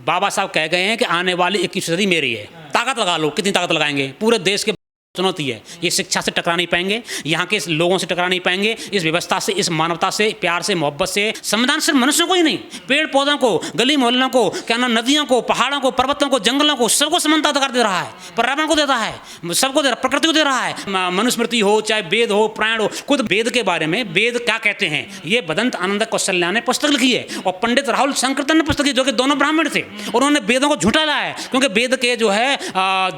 बाबा साहब कह गए हैं कि आने वाली 21वीं सदी मेरी है। ताकत लगा लो, कितनी ताकत लगाएंगे? पूरे देश के चुनौती है। ये शिक्षा से टकरा नहीं पाएंगे, यहाँ के लोगों से टकरा नहीं पाएंगे, इस व्यवस्था से, इस मानवता से, प्यार से, मोहब्बत से। संविधान सिर्फ मनुष्यों को ही नहीं, पेड़ पौधों को, गली मोहल्लों को, क्या नाम, नदियों को, पहाड़ों को, पर्वतों को, जंगलों को, सबको समानता अधिकार दे रहा है। पर्यावरण को देता है, सबको दे रहा है, प्रकृति को दे रहा है। मनुस्मृति हो, चाहे वेद हो, पुराण हो, खुद वेद के बारे में वेद क्या कहते हैं ये बदंत आनंद कौशल्या ने पुस्तक लिखी है, और पंडित राहुल शंकरतन ने पुस्तक लिखी, जो कि दोनों ब्राह्मण थे। उन्होंने वेदों को झूठा लाया है, क्योंकि वेद के जो है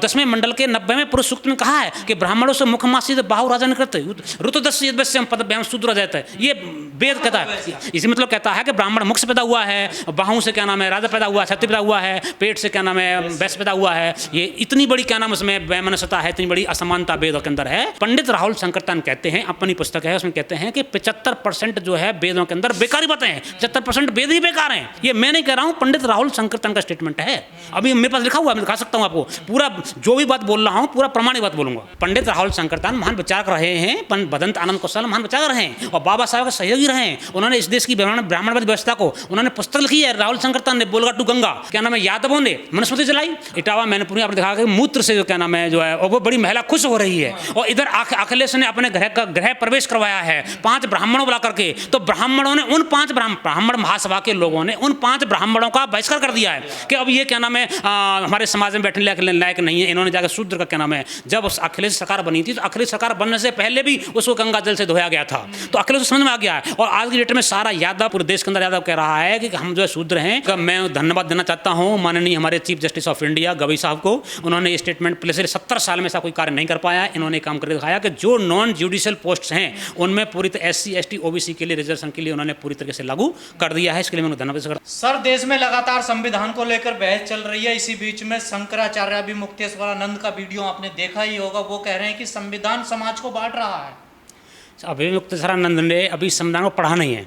10वें मंडल के 90वें पुरुष सूक्त में कहा है कि ब्राह्मणों मुखमासी बाहु राजा नहीं करते, ऋतुदस्य यद्वस्य पदभ्याम शूद्र रह जाता है। ये वेद कहता है। इसी मतलब कहता है कि ब्राह्मण मुख से पैदा हुआ है, बाहु से क्या नाम है राजा पैदा हुआ है, क्षत्रिय पैदा हुआ है, पेट से क्या नाम है वैश्य पैदा हुआ है। ये इतनी बड़ी क्या नाम उसमें वैमनस्यता है, इतनी बड़ी असमानता वेदों के अंदर है। पंडित राहुल शंकरतन कहते हैं, अपनी पुस्तक है उसमें कहते हैं कि 75% जो है वेदों के अंदर बेकारी बातें हैं, 75% वेद ही बेकार हैं। ये मैं नहीं कह रहा हूँ, पंडित राहुल शंकरतन का स्टेटमेंट है। अभी मेरे पास लिखा हुआ है, मैं दिखा सकता हूँ आपको। पूरा जो भी बात बोल रहा हूँ पूरा प्रमाणिक बात बोलूंगा। पंडित राहुल शंकरतन महान विचारक रहे हैं, बदंत आनंद कौशल महान विचारक रहे हैं, और बाबा साहब के सहयोगी रहे हैं। उन्होंने इस देश की ब्राह्मणवाद व्यवस्था को उन्होंने पुस्तक लिखी है। राहुल शंकरतन ने बोलगा टू गंगा, क्या नाम है, यादवों ने मनुस्मृति चलाई। इटावा मैंने आपने देखा कि मूत्र से जो क्या नाम है जो है, और वो बड़ी महिला खुश हो रही है। और इधर अखिलेश ने अपने गृह प्रवेश करवाया है 5 ब्राह्मणों बुला करके। तो ब्राह्मणों ने उन 5 ब्राह्मण महासभा के लोगों ने उन 5 ब्राह्मणों का बहिष्कार कर दिया है कि अब ये क्या नाम है हमारे समाज में बैठने लायक नहीं है। इन्होंने जाकर शूद्र का क्या नाम है, जब अखिलेश सरकार बनी थी तो अखिलेश सरकार बनने से पहले भी उसको गंगा जल से धोया गया था। तो अखिलेश को समझ में आ गया है। और आज की डेट में सारा यादव, पूरे देश के अंदर यादव कह रहा है कि हम जो है शूद्र हैं। मैं धन्यवाद देना चाहता हूं माननीय हमारे chief justice of India Gavai साहब को। उन्होंने ये स्टेटमेंट पिछले 70 साल में ऐसा कोई कार्य नहीं कर पाया। इन्होंने काम करके दिखाया कि जो नॉन जुडिशियल पोस्ट हैं उनमें पूरी तरह SC ST OBC के लिए रिजर्वेशन के लिए उन्होंने पूरी तरीके से लागू कर दिया है। इसके लिए मैं धन्यवाद करता हूं। सर, देश में लगातार संविधान को लेकर बहस चल रही है। इसी बीच में शंकराचार्य भी मुक्तेश्वरानंद का वीडियो आपने देखा ही होगा। वो कह रहे हैं कि संविधान समाज को बांट रहा है। अभी मुक्तेश्वरानंद ने अभी संविधान को पढ़ा नहीं है।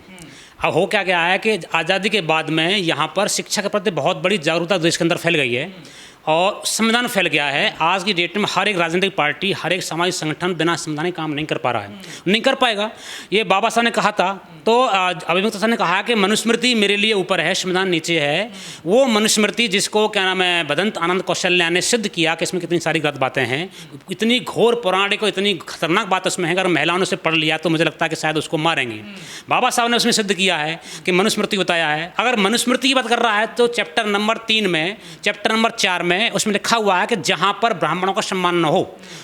अब हो क्या गया है कि आज़ादी के बाद में यहाँ पर शिक्षा के प्रति बहुत बड़ी जागरूकता देश के अंदर फैल गई है, और संविधान फैल गया है। आज की डेट में हर एक राजनीतिक पार्टी, हर एक सामाजिक संगठन बिना संविधान काम नहीं कर पा रहा है, नहीं कर पाएगा। ये बाबा साहब ने कहा था, तो अभिमुक्त साहब ने कहा कि मनुस्मृति मेरे लिए ऊपर है, संविधान नीचे है। वो मनुस्मृति जिसको क्या नाम है बदंत आनंद कौशल्या ने सिद्ध किया कि इसमें कितनी सारी गलत बातें हैं, इतनी घोर पौराणिक और इतनी खतरनाक बात उसमें है। अगर महिलाओं ने उसे पढ़ लिया तो मुझे लगता है कि शायद उसको मारेंगे। बाबा साहब ने उसमें सिद्ध किया है कि मनुस्मृति बताया है। अगर मनुस्मृति की बात कर रहा है तो चैप्टर नंबर 3 में, चैप्टर नंबर 4 में उसमें लिखा हुआ है कि जहां पर ब्राह्मणों का सम्मान न हो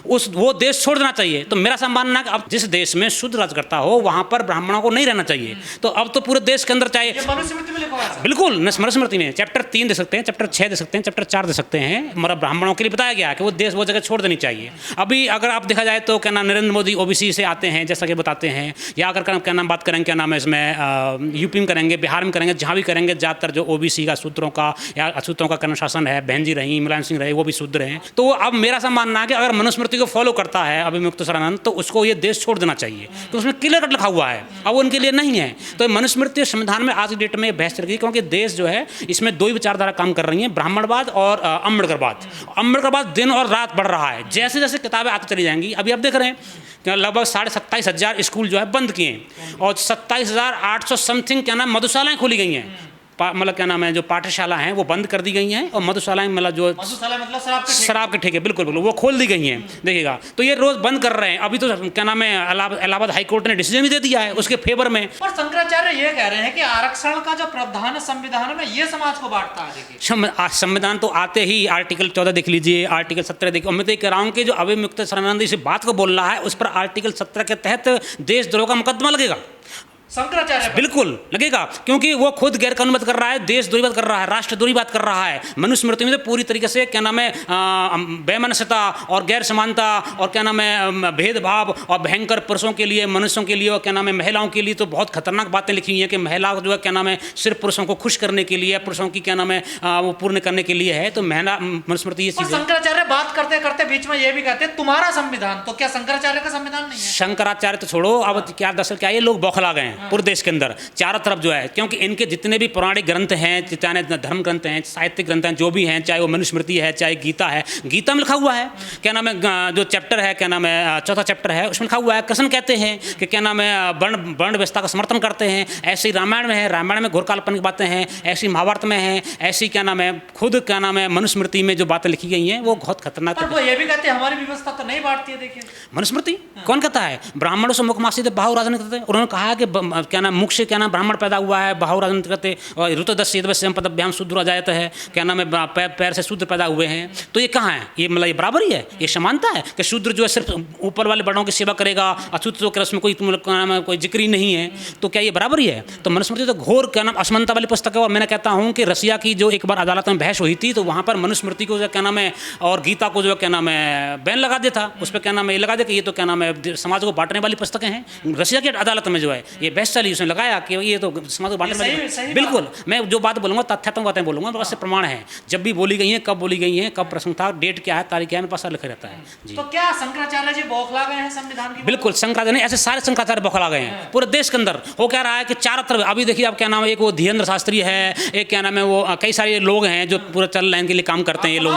वो देश छोड़ देना चाहिए। तो मेरा सम्मान ना कि अब जिस देश में शुद्ध राज करता हो वहां पर ब्राह्मणों को नहीं रहना चाहिए। तो अब तो पूरे देश के अंदर चाहिए। मनुस्मृति में लिखा हुआ है। बिल्कुल मनुस्मृति में चैप्टर 3 दे सकते हैं, चैप्टर 6 दे सकते हैं, चैप्टर 4 दे सकते हैं। हमारा ब्राह्मणों के लिए बताया गया है कि वो देश वो जगह छोड़ देनी चाहिए। अभी अगर आप देखा जाए तो क्या नाम नरेंद्र मोदी OBC से आते हैं जैसा कि बताते हैं, या अगर क्या नाम बात करेंगे क्या नाम है इसमें यूपी में करेंगे, बिहार में करेंगे, जहाँ भी करेंगे ज़्यादातर जो OBC का सूत्रों का या असूत्रों का कर्ण शासन है, बहन जी रही, मुलायम सिंह रहे, वो भी शूद्र हैं। तो अब मेरा सा मानना है कि अगर मनुस्मृति को फॉलो करता है अभी मुक्तेश्वरानंद तो उसको ये देश छोड़ देना चाहिए। तो उसमें क्लियर कट लिखा हुआ है, अब उनके लिए नहीं है। तो मनुस्मृति और संविधान में आज की डेट में बहस चल रही है, क्योंकि देश जो है इसमें 2 ही विचारधारा काम कर रही हैं, ब्राह्मणवाद और अम्बेडकरवाद। अम्बेडकरवाद दिन और रात बढ़ रहा है, जैसे जैसे किताबें आती चली जाएंगी। अभी आप देख रहे हैं कि लगभग 27,500 स्कूल जो है बंद किए हैं, और 27,800 समथिंग क्या नाम मधुशालाएं खोली गई हैं। मतलब क्या नाम है जो पाठशाला हैं वो बंद कर दी गई हैं, और मधुशालाएं मतलब जो शराब के ठेके बिल्कुल वो खोल दी गई हैं। देखिएगा, तो ये रोज बंद कर रहे हैं। अभी तो क्या नाम है इलाहाबाद हाई कोर्ट ने डिसीजन भी दे दिया है उसके फेवर में। पर शंकराचार्य ये कह रहे हैं कि आरक्षण का जो प्रावधान है संविधान में ये समाज को बांटता है। संविधान तो आते ही आर्टिकल 14 देख लीजिए, आर्टिकल 17 देखिए। मैं तो कह रहा हूँ कि जो अभी मुक्तेश्वरानंद इस बात को बोल रहा है उस पर आर्टिकल 17 के तहत देशद्रोह का मुकदमा लगेगा। शंकराचार्य बिल्कुल लगेगा, क्योंकि वो खुद गैर कानूनी बात कर रहा है, देशद्रोही बात कर रहा है, राष्ट्रद्रोही बात कर रहा है। मनुस्मृति में तो पूरी तरीके से क्या नाम है वैमनस्यता और गैर समानता और क्या नाम है भेदभाव और भयंकर पुरुषों के लिए, मनुष्यों के लिए और क्या नाम है महिलाओं के लिए तो बहुत खतरनाक बातें लिखी हुई हैं कि महिला जो है क्या नाम है सिर्फ पुरुषों को खुश करने के लिए, पुरुषों की क्या नाम है वो पूर्ण करने के लिए है। तो मनुस्मृति ये चीज़। शंकराचार्य बात करते करते बीच में ये भी कहते हैं तुम्हारा संविधान, तो क्या शंकराचार्य का संविधान नहीं है? शंकराचार्य तो छोड़ो, अब क्या दरअसल क्या ये लोग बौखला गए हैं। पूरे देश के अंदर चारों तरफ जो है, क्योंकि इनके जितने भी पौराणिक ग्रंथ हैं, चाहे धर्म ग्रंथ हैं, साहित्यिक ग्रंथ हैं, जो भी हैं, चाहे वो मनुस्मृति है, चाहे गीता है, गीता में लिखा हुआ है क्या नाम है, जो चैप्टर है क्या नाम है, चौथा चैप्टर है, उसमें लिखा हुआ है, कृष्ण कहते हैं कि क्या नाम है वर्ण व्यवस्था का समर्थन करते हैं। ऐसे ही रामायण में है, रामायण में घोर काल्पनिक बातें हैं, ऐसी महाभारत में है, ऐसी क्या नाम है खुद क्या नाम है मनुस्मृति में जो बातें लिखी गई हैं वो बहुत खतरनाक पर वो ये भी कहते हैं हमारी व्यवस्था तो नहीं बांटती है। देखिए मनुस्मृति कौन कहता है, ब्राह्मणों से मुखमासी बाहु राजनीति करते, उन्होंने कहा है कि क्या नाम मुख से क्या नाम ब्राह्मण पैदा हुआ है, बाहु राजनीति करते, और ऋतुदस्य यदवश्यम पदभ्याम शूद्र जाता है, क्या नाम है पैर से शूद्र पैदा हुए हैं। तो ये कहाँ है, ये मतलब ये बराबरी है, ये समानता है कि शूद्र जो है सिर्फ ऊपर वाले बड़ों की सेवा करेगा, अछूत तो उसमें कोई कोई जिक्र ही नहीं है, तो क्या ये बराबरी है। तो मनुस्मृति तो घोर क्या नाम असमानता वाली पुस्तक है। और मैंने कहता हूँ कि रसिया की जो एक बार अदालत में बहस हुई थी तो वहाँ पर मनुस्मृति को जो क्या नाम है और गीता को जो क्या नाम है बैन लगा दिया था, उस पर क्या नाम है ये लगा दिया कि ये तो क्या नाम है समाज को बांटने वाली पुस्तकें हैं। रसिया की अदालत में जो है ये बहस चली, उसने लगाया कि ये तो समाज को बांटने वाली। बिल्कुल, मैं जो बात बोलूँगा तथ्यात्मक बातें बोलूँगा, बस से प्रमाण है, जब भी बोली गई है, कब बोली गई है, कब प्रश्न था, डेट क्या है, तारीख क्या है, मेरे पास लिखा रहता है जी। तो क्या शंकराचार्य जी बौखला गए हैं संविधान की? बिल्कुल, शंकराचार्य नहीं, ऐसे सारे शंकराचार्य बौखला गए हैं पूरे देश के अंदर। हो क्या रहा है कि चारों तरफ अभी देखिए आप क्या नाम है, एक वो धीरेन्द्र शास्त्री है, एक क्या नाम है वो कई सारे लोग हैं जो पूरा चल लाइन के लिए काम करते हैं, ये लोग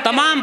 तमाम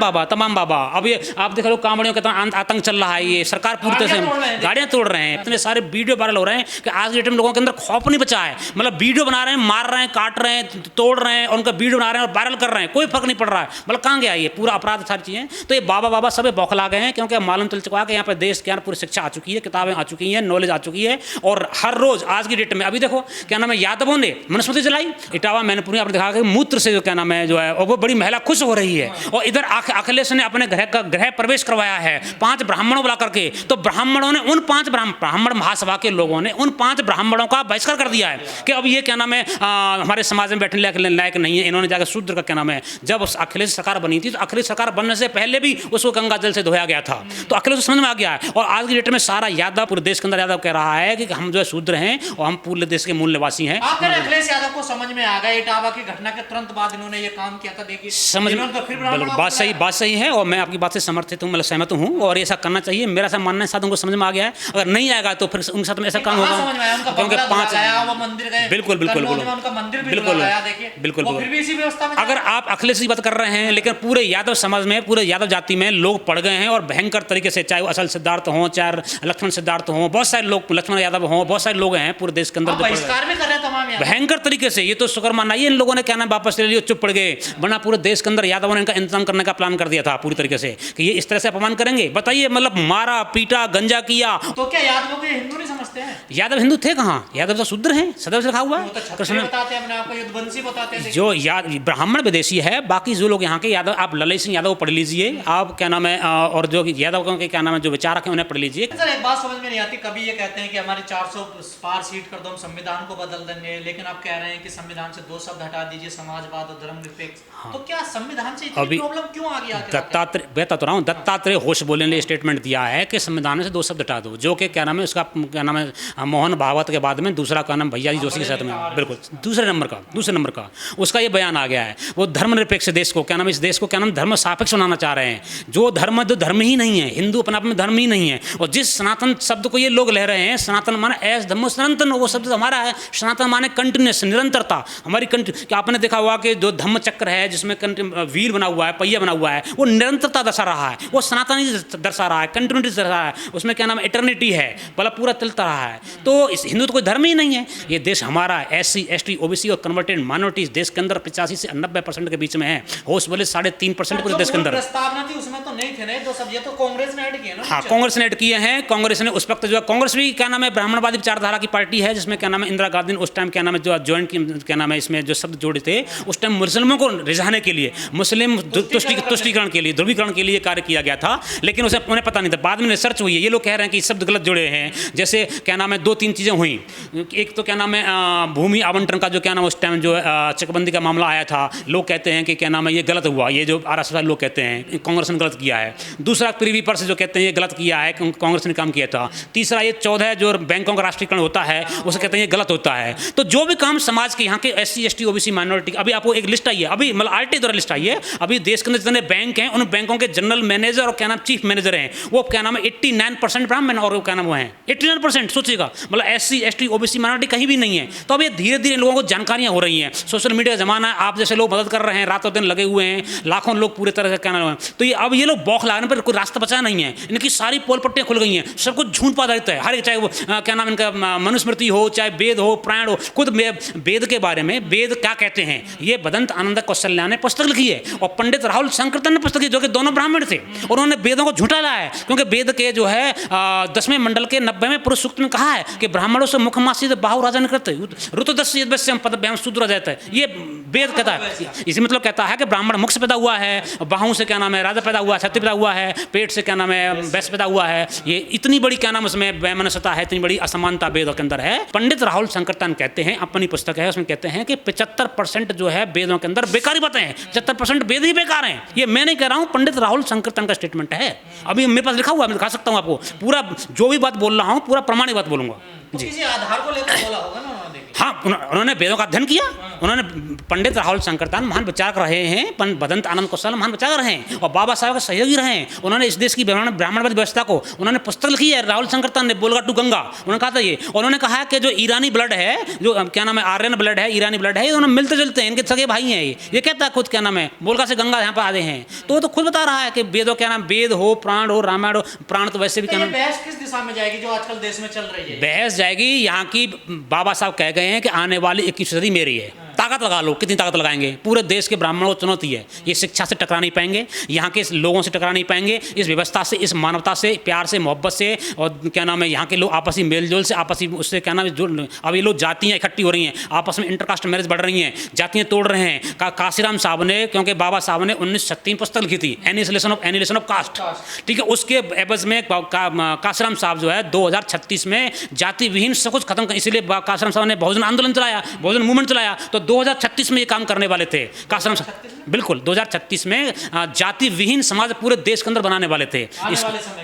बाबा। अब ये आप देख लो कांवड़ियों का आतंक चल रहा है, ये सरकार पूरी तरह से गाड़ियां तोड़ रहे हैं, इतने सारे वीडियो वायरल हो रहे हैं कि आज के डेट में लोगों के अंदर खौफ नहीं बचा है। मतलब वीडियो बना रहे हैं, मार रहे हैं, काट रहे हैं, तोड़ रहे हैं और उनका वीडियो बना रहे हैं और वायरल कर रहे हैं, कोई फर्क नहीं पड़ रहा है। मतलब कहाँ गया ये पूरा अपराध, सारी चीजें। तो ये बाबा सब बौखला गए हैं, क्योंकि मालूम चल चुका है कि यहाँ पर देश के यहाँ पूरी शिक्षा आ चुकी है, किताबें आ चुकी हैं, नॉलेज आ चुकी है। और हर रोज आज की डेट में अभी देखो क्या नाम है यादवों ने मनुस्मृति चलाई, इटावा मैनपुरी आपने देखा कि मूत्र से जो क्या नाम है जो है और वो बड़ी महिला खुश हो रही है। और इधर अखिलेश ने अपने गृह प्रवेश करवाया है 5 ब्राह्मणों बुला करके, तो ब्राह्मणों ने उन 5 ब्राह्मण महासभा के लोगों ने उन 5 ब्राह्मणों का बहिष्कार कर दिया है कि अब ये क्या नाम है हमारे समाज में बैठने लायक नहीं है। इन्होंने जाकर शूद्र का क्या नाम है, जब उस अखिलेश सरकार बनी थी तो अखिलेश सरकार बनने से पहले भी उसको गंगा जल से धोया गया था, तो अखिलेश को समझ में आ गया है। और आज की डेट में सारा यादव पूरे देश के अंदर यादव कह रहा है कि हम जो है शूद्र हैं और हम पूरे देश के मूल निवासी हैं। अखिलेश यादव को समझ में आ गया इटावा की घटना के तुरंत बाद इन्होंने ये काम किया था। देखिए समझ में बात सही है और मैं आपकी बात से समर्थित हूँ, मतलब सहमत हूँ और ऐसा करना चाहिए। मेरा ऐसा मानना है, साथ उनको समझ में आ गया है। अगर नहीं आएगा तो फिर उनके साथ में ऐसा काम होगा, क्योंकि 5 बिल्कुल अगर आप अखिलेश की बात कर रहे हैं, लेकिन पूरे यादव समाज में, पूरे यादव जाति में लोग पड़ गए हैं और भयंकर तरीके से, चाहे वो असल सिद्धार्थ हों, चाहे लक्ष्मण सिद्धार्थ हों, बहुत सारे लोग लक्ष्मण यादव हों, बहुत सारे लोग हैं पूरे देश के अंदर भयंकर तरीके से। ये तो शुक्र मानना इन लोगों ने क्या नाम वापस ले लिया, चुप पड़ गए, वरना पूरे देश के अंदर यादवों ने इनका इंतजाम करने का प्लान कर दिया था पूरी तरीके से कि ये इस तरह से अपमान करेंगे। बताइए, मतलब मारा पीटा गंजा किया। तो क्या यादवों को हिंदू नहीं समझते हैं? यादव हिंदू थे कहाँ, यादव तो शूद्र हैं, सदैव से लिखा हुआ है। जो ब्राह्मण विदेशी है, बाकी जो लोग यहाँ के यादव, आप ललित सिंह यादव पढ़ लीजिए, आप क्या नाम है और जो यादव के क्या नाम है जो विचारक है उन्हें पढ़ लीजिए। सर एक बात समझ में नहीं आती, कभी ये कहते हैं कि हमारे 400 पार सीट कर दो, हम संविधान को बदल देंगे, लेकिन आप कह रहे हैं कि संविधान से 2 शब्द हटा दीजिए, समाजवाद और धर्मनिरपेक्ष। तो क्या संविधान से इतनी प्रॉब्लम क्यों आ गया? दत्तात्रेय, बता तो रहा हूँ, दत्तात्रेय होश बोले ने स्टेटमेंट दिया है कि संविधान से 2 शब्द हटा दो, जो कि क्या नाम है उसका क्या नाम है मोहन भागवत के बाद में दूसरा का नाम भैया जी जोशी के साथ में, बिल्कुल दूसरे नंबर का उसका ये बयान आ गया है। वो धर्मनिरपेक्ष देश को क्या नाम, इस देश को क्या नाम धर्म सापेक्ष बनाना चाह रहे हैं, जो धर्म ही नहीं है, हिंदू अपने आप में धर्म ही नहीं है। और जिस सनातन शब्द को ये लोग ले रहे हैं, सनातन माने एस धर्मो सनातन, वो शब्द हमारा है। सनातन माने कंटिन्यूस, निरंतरता, हमारी क्या आपने देखा हुआ कि जो धम्म चक्र है जिसमें व्हील बना हुआ है, पहिया बना हुआ है, वो निरंतरता दर्शा रहा है, वो सनातनी दर्शा रहा है, कंटिन्यूटी दर्शा रहा है, उसमें क्या नाम इटर्निटी है, मतलब पूरा चलता रहा है। तो इस हिंदू तो कोई धर्म ही नहीं है। ये देश हमारा SC ST OBC और कन्वर्टेड माइनॉरिटीज देश के अंदर 85 से 90% के बीच में है। होश बोले 3.5% पूरे देश के अंदर प्रस्तावना थी उसमें तो नहीं थे ना, तो सब ये तो कांग्रेस ने ऐड किए ना। हाँ, कांग्रेस ने ऐड किए हैं। कांग्रेस ने उस वक्त जो है, कांग्रेस भी क्या नाम है ब्राह्मणवादी विचारधारा की पार्टी है, जिसमें क्या नाम है इंदिरा गांधी उस टाइम क्या नाम है जो ज्वाइंट क्या नाम है इसमें जो शब्द जोड़े थे, उस टाइम मुस्लिमों को रिझाने के लिए, मुस्लिम तुष्टिकरण के लिए, ध्रुवीकरण के लिए कार्य किया गया था। लेकिन उसे उन्हें पता नहीं था, बाद में रिसर्च हुई है, ये लोग कह रहे हैं कि शब्द गलत जुड़े हैं। जैसे क्या नाम है 2-3 चीज़ें हुई। एक तो क्या नाम है भूमि आवंटन का जो क्या नाम उस टाइम जो चकबंदी का मामला आया था, लोग कहते हैं कि क्या नाम है ये गलत हुआ, ये जो RSS लोग कहते हैं कांग्रेस ने गलत किया है। दूसरा प्रीवी पर से जो कहते हैं ये गलत किया है, कांग्रेस ने काम किया था। तीसरा ये 14 जो बैंकों का राष्ट्रीयकरण होता है उसे कहते हैं ये गलत होता है। तो जो भी काम समाज के यहाँ के SC ST OBC माइनॉरिटी, अभी आपको एक लिस्ट आई है, अभी मतलब RT द्वारा लिस्ट आई है, अभी देश के अंदर जितने बैंक हैं उन बैंकों के जनरल मैनेजर और क्या नाम चीफ मैनेजर हैं, वो क्या नाम है 89% ब्राह्मण और क्या नाम वो हैं 89%। सोचिएगा, मतलब SC ST OBC माइनॉरिटी कहीं भी नहीं है। तो अब ये धीरे धीरे लोगों को जानकारियाँ हो रही हैं, सोशल मीडिया का ज़माना है, आप जैसे लोग मदद कर रहे हैं, रातों दिन लगे हुए हैं, लाखों लोग पूरे तरह से कहना है। तो ये अब ये लोग बौख लागने पर कोई रास्ता बचा नहीं है, इनकी सारी पोल पट्टियाँ खुल गई हैं, सब कुछ झूठ पाधारित है। हर एक, चाहे वो क्या नाम इनका मनुस्मृति हो, चाहे वेद हो, पुराण हो, खुद वेद के बारे में वेद क्या कहते हैं ये भदंत आनंद कौशल्या ने पुस्तक लिखी है, और पंडित राहुल शंकरतन ने पुस्तक लिखी, जो कि दोनों ब्राह्मण थे। उन्होंने वेदों को झूठा लाया है, क्योंकि वेद के जो है 10वें मंडल के 90वें पुरुष सूक्त में कहा है कि ब्राह्मणों से मुखमासी बाहु राजा निकलते ऋतुदस्य यद्वस्य हम पद शूद्र जाता है। ये वेद कहता है, इसी मतलब कहता है कि ब्राह्मण मुख से पैदा हुआ है, बाहु से क्या नाम है राजा पैदा हुआ है, क्षत्रिय पैदा हुआ है, पेट से क्या नाम है वैश्य पैदा हुआ है। ये इतनी बड़ी क्या नाम उसमें वैमनस्यता है, इतनी बड़ी असमानता वेदों के अंदर है। पंडित राहुल शंकरतन कहते हैं, अपनी पुस्तक है उसमें कहते हैं कि 75% जो है वेदों के अंदर बेकारी बातें हैं, 75% वेद ही बेकार हैं। ये मैं नहीं कह रहा हूँ, पंडित राहुल शंकरतन का स्टेटमेंट है, अभी मेरे पास लिखा हुआ है, मैं दिखा सकता हूँ आपको पूरा, जो भी बात बोल रहा हूँ पूरा प्रमाणिक बात बोलूंगा जी। किसी आधार को लेकर बोला होगा ना उन्होंने? हाँ, उन्होंने वेदों का अध्ययन किया। उन्होंने पंडित राहुल शंकरतन महान विचारक रहे हैं, भदंत आनंद कौशल महान विचारक रहे हैं, और बाबा साहब के सहयोगी रहे हैं। उन्होंने इस देश की ब्राह्मणवादी व्यवस्था को उन्होंने पुस्तक लिखी है, राहुल शंकरतन ने, बोलगा टू गंगा, उन्होंने कहा था ये। उन्होंने कहा है कि जो ईरानी ब्लड है, जो क्या नाम है आर्यन ब्लड है, ईरानी ब्लड है, उन्होंने मिलते जुलते हैं, इनके सगे भाई हैं ये कहता है खुद, क्या नाम है बोलगा से गंगा यहाँ पर आते हैं। तो खुद बता रहा है कि वेदों क्या नाम, वेद हो, प्राण हो, रामायण हो, प्राण तो वैसे भी क्या नाम, बहस किस दिशा में जाएगी जो आजकल देश में चल रही है? बहस जाएगी यहाँ की, बाबा साहब कह गए हैं कि आने वाली 21वीं सदी मेरी है, ताकत लगा लो। कितनी ताकत लगाएंगे? पूरे देश के ब्राह्मणों को चुनौती है, ये शिक्षा से टकरा नहीं पाएंगे, यहाँ के लोगों से टकरा नहीं पाएंगे, इस व्यवस्था से, इस मानवता से, प्यार से, मोहब्बत से, और क्या नाम है यहाँ के लोग आपसी मेलजोल से, आपसी उससे क्या नाम है जो अब ये लोग जातियाँ इकट्ठी हो रही हैं, आपस में इंटरकास्ट मैरिज बढ़ रही हैं, जातियाँ तोड़ रहे हैं। काशीराम साहब ने, क्योंकि बाबा साहब ने 1936 पुस्तक लिखी थी, एनिहिलेशन ऑफ कास्ट, ठीक है, उसके एवज में काशीराम साहब जो है 2036 में जाति विहीन सब कुछ खत्म, इसलिए काशीराम साहब ने बहुजन आंदोलन चलाया, बहुजन मूवमेंट चलाया। तो 2036 में ये काम करने वाले थे काशीराम साहब, बिल्कुल 2036 में जाति विहीन समाज पूरे देश के अंदर बनाने वाले थे,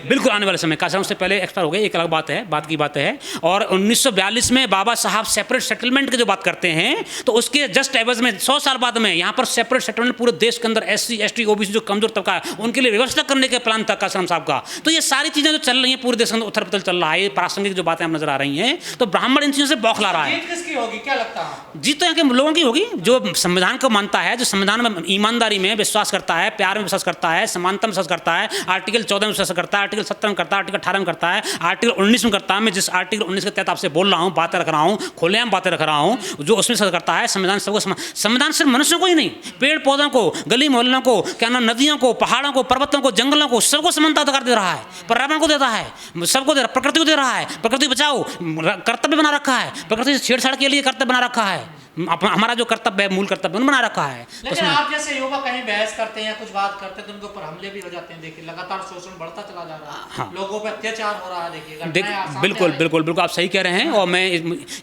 बिल्कुल आने वाले समय। काशीराम से पहले एक्सपायर हो गए, एक अलग बात है, बात की बात है। और 1942 में बाबा साहब सेपरेट सेटलमेंट की जो बात करते हैं, तो उसके जस्ट एवज में 100 साल बाद में यहाँ पर सेपरेट सेटलमेंट पूरे देश के अंदर SC ST OBC जो कमजोर तबका है उनके लिए व्यवस्था करने का प्लान था काशीराम साहब का। तो ये सारी चीजें जो चल रही हैं पूरे देश के अंदर उथल पुथल चल रहा है, ये प्रासंगिक जो बातें नजर आ रही हैं, तो ब्राह्मण इन चीजों से बौखला रहा है। जीत किसकी होगी, क्या लगता है? जीत तो यहाँ के लोगों की होगी, जो संविधान को मानता है, जो संविधान में ईमानदारी में विश्वास करता है, प्यार में विश्वास करता है, समानता में विश्वास करता है, आर्टिकल 14 में विश्वास करता है, आर्टिकल 17 में करता है, आर्टिकल 18 में करता है, आर्टिकल 19 में करता है। मैं जिस आर्टिकल 19 के तहत आपसे बोल रहा हूँ, बातें रख रहा हूँ, खुलेआम बातें रख रहा हूँ, जो उसमें विश्वास करता है। संविधान सबको, संविधान सिर्फ मनुष्यों को ही नहीं, पेड़ पौधों को, गली मोहल्लों को, क्या नाम नदियों को, पहाड़ों को, पर्वतों को, जंगलों को, सबको समानता अधिकार दे रहा है, पर्यावरण को देता है, सबको दे रहा है, प्रकृति को दे रहा है, प्रकृति बचाओ कर्तव्य बना रखा है, प्रकृति से छेड़छाड़ के लिए कर्तव्य बना रखा है, हमारा जो कर्तव्य है, मूल कर्तव्य बना रखा है। लेकिन आप जैसे युवा कहीं बहस करते हैं या कुछ बात करते हैं तो उनके ऊपर हमले भी हो जाते हैं। देखिए लगातार शोषण बढ़ता चला जा रहा है, हाँ। लोगों पर अत्याचार हो रहा है। देखिए बिल्कुल बिल्कुल बिल्कुल आप सही कह रहे हैं। और मैं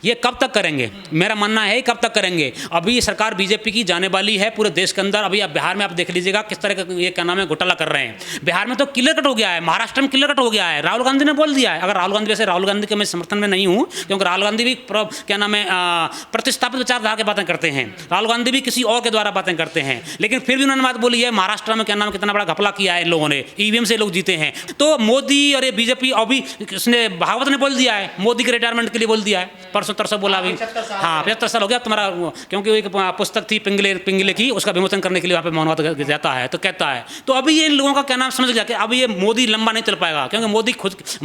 ये कब तक करेंगे, मेरा मानना है कब तक करेंगे। अभी सरकार बीजेपी की जाने वाली है पूरे देश के अंदर। अभी आप बिहार में आप देख लीजिएगा किस तरह का ये क्या नाम है घोटाला कर रहे हैं। बिहार में तो क्लियर कट हो गया है, महाराष्ट्र में क्लियर कट हो गया है। राहुल गांधी ने बोल दिया है, अगर राहुल गांधी, वैसे राहुल गांधी के मैं समर्थन में नहीं हूँ, क्योंकि राहुल गांधी भी क्या नाम है प्रतिस्थापित विचारधारा की बातें करते हैं, राहुल गांधी भी किसी और के द्वारा बातें करते हैं। लेकिन फिर भी उन्होंने बात बोली है, महाराष्ट्र में क्या नाम कितना बड़ा घपला किया है इन लोगों ने, ईवीएम से लोग जीते हैं। तो मोदी और ये बीजेपी, अभी किसने, भागवत ने बोल दिया है मोदी के रिटायरमेंट के लिए बोल दिया है, परसों तरसों बोला अभी, हाँ 75 साल हो गया तुम्हारा, क्योंकि एक पुस्तक थी पिंगले की, उसका विमोचन करने के लिए वहाँ पे मौनवाद जाता है, तो कहता है। तो अभी ये इन लोगों का क्या नाम समझ गया कि अब ये मोदी लंबा नहीं चल पाएगा, क्योंकि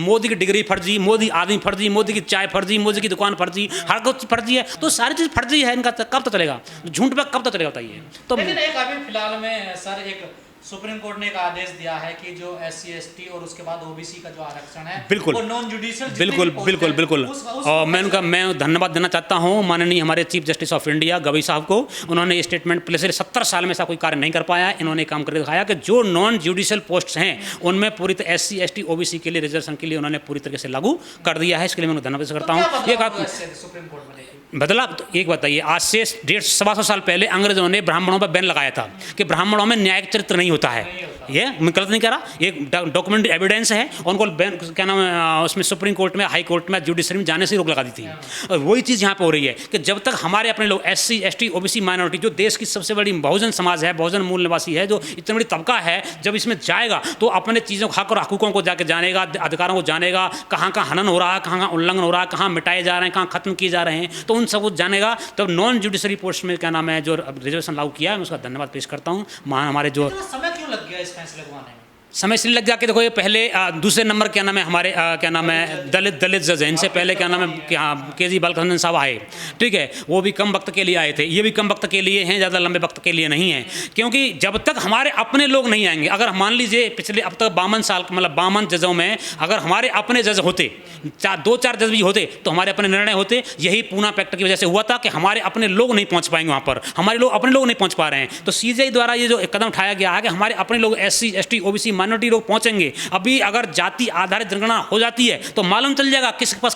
मोदी की डिग्री फर्जी, मोदी आदमी फर्जी, मोदी की चाय फर्जी, मोदी की दुकान फर्जी, हर कुछ फर्जी है। तो सारी चीज़ फर्जी है, इनका कब तक चलेगा, झूठ पे कब तक चलेगा बताइए। तो लेकिन एक अभी फिलहाल में सर एक सुप्रीम कोर्ट ने एक आदेश दिया है कि जो SC ST और उसके बाद OBC का जो आरक्षण है, बिल्कुल, वो नॉन जुडिशियल, बिल्कुल और मैं धन्यवाद देना चाहता हूँ माननीय हमारे chief justice of India Gavai साहब को। उन्होंने ये स्टेटमेंट पिछले 70 साल में ऐसा कोई कार्य नहीं कर पाया है, इन्होंने काम करके दिखाया कि जो नॉन जुडिशियल पोस्ट्स हैं उनमें पूरी तरह SC ST OBC के लिए रिजर्वेशन के लिए उन्होंने पूरी तरीके से लागू कर दिया है। इसके लिए मैं धन्यवाद करता हूँ। ये सुप्रीम कोर्ट में बदला, तो एक बताइए, आज से 150-125 साल पहले अंग्रेजों ने ब्राह्मणों पर बैन लगाया था कि ब्राह्मणों में न्यायिक चरित्र नहीं होता है। ये मैं गलत नहीं कह रहा, एक डॉक्यूमेंट एविडेंस है। उनको क्या नाम है उसमें सुप्रीम कोर्ट में, हाई कोर्ट में, जुडिशरी में जाने से रोक लगा दी थी। और वही चीज़ यहाँ पे हो रही है कि जब तक हमारे अपने लोग SC ST OBC माइनॉरिटी, जो देश की सबसे बड़ी बहुजन समाज है, बहुजन मूल निवासी है, जो इतनी बड़ी तबका है, जब इसमें जाएगा तो अपने चीज़ों हक और हकूकों को जाके जानेगा, अधिकारों को जानेगा, कहाँ कहाँ हनन हो रहा है, कहाँ कहाँ उल्लंघन हो रहा है, कहाँ मिटाए जा रहे हैं, कहाँ खत्म किए जा रहे हैं, तो उन सब को जानेगा। तब नॉन जुडिशरी पोस्ट में क्या नाम है जो रिजर्वेशन लागू किया है, मैं उसका धन्यवाद पेश करता हूँ। हमारे जो समय क्यों लग गया इस फैसले को आने में? समय इसलिए लग जाके, देखो ये पहले दूसरे नंबर क्या नाम है हमारे क्या नाम है दलित जज है। इनसे पहले क्या नाम है KG बालकृष्णन साहब आए, ठीक है, वो भी कम वक्त के लिए आए थे, ये भी कम वक्त के लिए हैं, ज़्यादा लंबे वक्त के लिए नहीं है। क्योंकि जब तक हमारे अपने लोग नहीं आएंगे, अगर मान लीजिए पिछले अब तक 52 साल मतलब 52 जजों में अगर हमारे अपने जज होते, 2-4 जज भी होते, तो हमारे अपने निर्णय होते। यही पूना पैक्ट की वजह से हुआ था कि हमारे अपने लोग नहीं पहुँच पाएंगे वहाँ पर, हमारे लोग अपने लोग नहीं पहुँच पा रहे हैं। तो CJI द्वारा ये जो एक कदम उठाया गया है कि हमारे अपने लोग SC ST OBC माइनॉरिटी लोग पहुँचेंगे। अभी अगर जाति आधारित जनगणना हो जाती है तो मालूम चल जाएगा किसके पास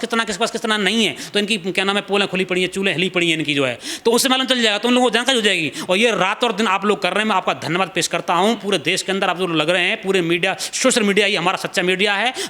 कितना नहीं है। तो इनकी क्या नाम है पोलें खुली पड़ी है, चूल्हे हिली पड़ी है इनकी जो है, तो उससे मालूम चल जाएगा, तो उन लोगों को जानकारी हो जाएगी। और ये रात और दिन आप लोग कर रहे हैं, मैं आपका धन्यवाद पेश करता हूँ। पूरे देश के अंदर आप जो लग रहे हैं, पूरे मीडिया, सोशल मीडिया ही हमारा सच्चा मीडिया है।